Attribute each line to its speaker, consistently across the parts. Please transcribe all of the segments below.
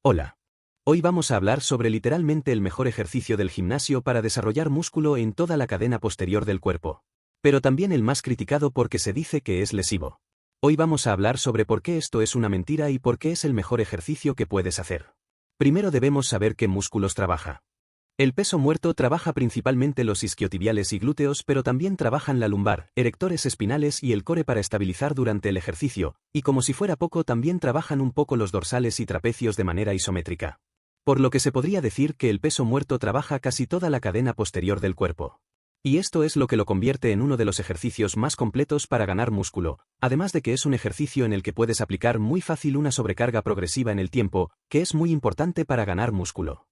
Speaker 1: Hola. Hoy vamos a hablar sobre literalmente el mejor ejercicio del gimnasio para desarrollar músculo en toda la cadena posterior del cuerpo. Pero también el más criticado porque se dice que es lesivo. Hoy vamos a hablar sobre por qué esto es una mentira y por qué es el mejor ejercicio que puedes hacer. Primero debemos saber qué músculos trabaja. El peso muerto trabaja principalmente los isquiotibiales y glúteos, pero también trabajan la lumbar, erectores espinales y el core para estabilizar durante el ejercicio, y como si fuera poco también trabajan un poco los dorsales y trapecios de manera isométrica. Por lo que se podría decir que el peso muerto trabaja casi toda la cadena posterior del cuerpo. Y esto es lo que lo convierte en uno de los ejercicios más completos para ganar músculo, además de que es un ejercicio en el que puedes aplicar muy fácil una sobrecarga progresiva en el tiempo, que es muy importante para ganar músculo.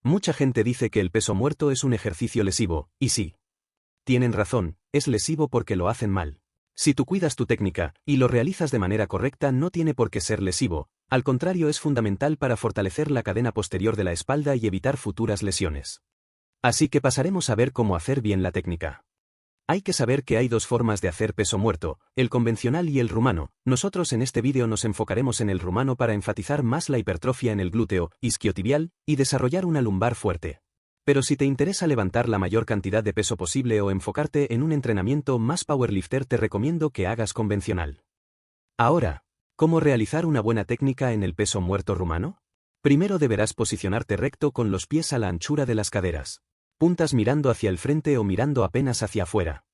Speaker 1: Mucha gente dice que el peso muerto es un ejercicio lesivo, y sí. Tienen razón, es lesivo porque lo hacen mal. Si tú cuidas tu técnica, y lo realizas de manera correcta, no tiene por qué ser lesivo, al contrario es fundamental para fortalecer la cadena posterior de la espalda y evitar futuras lesiones. Así que pasaremos a ver cómo hacer bien la técnica. Hay que saber que hay dos formas de hacer peso muerto, el convencional y el rumano. Nosotros en este vídeo nos enfocaremos en el rumano para enfatizar más la hipertrofia en el glúteo, isquiotibial, y desarrollar una lumbar fuerte. Pero si te interesa levantar la mayor cantidad de peso posible o enfocarte en un entrenamiento más powerlifter, te recomiendo que hagas convencional. Ahora, ¿cómo realizar una buena técnica en el peso muerto rumano? Primero deberás posicionarte recto con los pies a la anchura de las caderas. Puntas mirando hacia el frente o mirando apenas hacia afuera.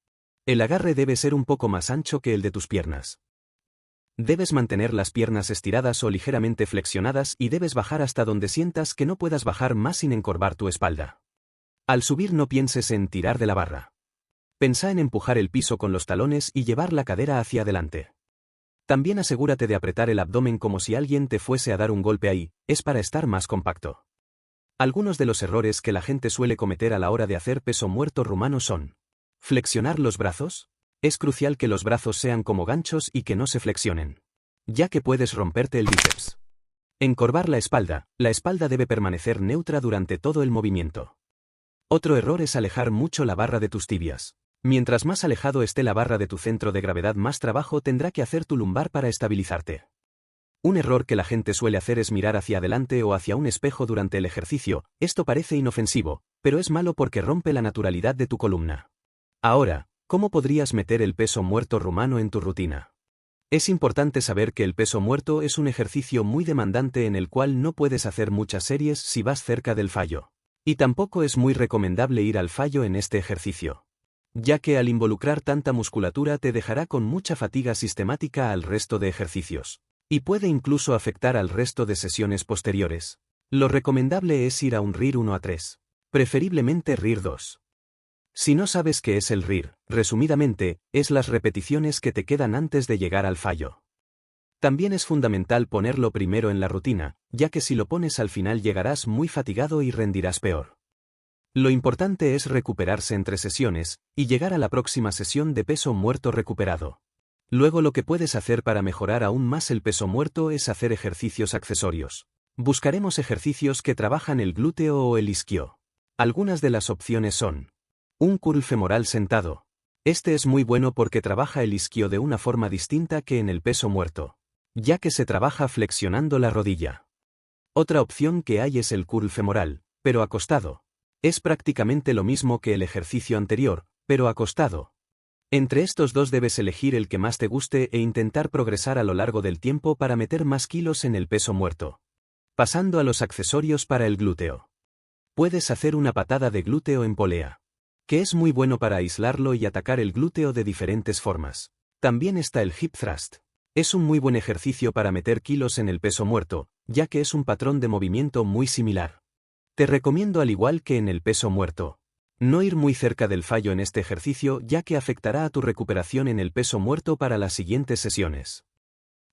Speaker 1: El agarre debe ser un poco más ancho que el de tus piernas. Debes mantener las piernas estiradas o ligeramente flexionadas y debes bajar hasta donde sientas que no puedas bajar más sin encorvar tu espalda. Al subir no pienses en tirar de la barra. Pensá en empujar el piso con los talones y llevar la cadera hacia adelante. También asegúrate de apretar el abdomen como si alguien te fuese a dar un golpe ahí, es para estar más compacto. Algunos de los errores que la gente suele cometer a la hora de hacer peso muerto rumano son: flexionar los brazos. Es crucial que los brazos sean como ganchos y que no se flexionen, ya que puedes romperte el bíceps. Encorvar la espalda debe permanecer neutra durante todo el movimiento. Otro error es alejar mucho la barra de tus tibias. Mientras más alejado esté la barra de tu centro de gravedad, más trabajo tendrá que hacer tu lumbar para estabilizarte. Un error que la gente suele hacer es mirar hacia adelante o hacia un espejo durante el ejercicio. Esto parece inofensivo, pero es malo porque rompe la naturalidad de tu columna. Ahora, ¿cómo podrías meter el peso muerto rumano en tu rutina? Es importante saber que el peso muerto es un ejercicio muy demandante en el cual no puedes hacer muchas series si vas cerca del fallo. Y tampoco es muy recomendable ir al fallo en este ejercicio, ya que al involucrar tanta musculatura te dejará con mucha fatiga sistemática al resto de ejercicios. Y puede incluso afectar al resto de sesiones posteriores. Lo recomendable es ir a un RIR 1 a 3. Preferiblemente RIR 2. Si no sabes qué es el RIR, resumidamente, es las repeticiones que te quedan antes de llegar al fallo. También es fundamental ponerlo primero en la rutina, ya que si lo pones al final llegarás muy fatigado y rendirás peor. Lo importante es recuperarse entre sesiones, y llegar a la próxima sesión de peso muerto recuperado. Luego lo que puedes hacer para mejorar aún más el peso muerto es hacer ejercicios accesorios. Buscaremos ejercicios que trabajan el glúteo o el isquio. Algunas de las opciones son: un curl femoral sentado. Este es muy bueno porque trabaja el isquio de una forma distinta que en el peso muerto, ya que se trabaja flexionando la rodilla. Otra opción que hay es el curl femoral, pero acostado. Es prácticamente lo mismo que el ejercicio anterior, pero acostado. Entre estos dos debes elegir el que más te guste e intentar progresar a lo largo del tiempo para meter más kilos en el peso muerto. Pasando a los accesorios para el glúteo. Puedes hacer una patada de glúteo en polea, que es muy bueno para aislarlo y atacar el glúteo de diferentes formas. También está el hip thrust. Es un muy buen ejercicio para meter kilos en el peso muerto, ya que es un patrón de movimiento muy similar. Te recomiendo, al igual que en el peso muerto, no ir muy cerca del fallo en este ejercicio, ya que afectará a tu recuperación en el peso muerto para las siguientes sesiones.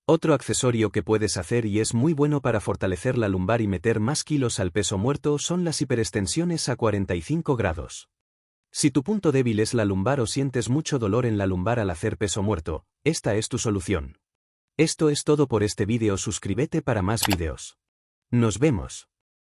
Speaker 1: Otro accesorio que puedes hacer y es muy bueno para fortalecer la lumbar y meter más kilos al peso muerto son las hiperextensiones a 45 grados. Si tu punto débil es la lumbar o sientes mucho dolor en la lumbar al hacer peso muerto, esta es tu solución. Esto es todo por este vídeo. Suscríbete para más vídeos. Nos vemos.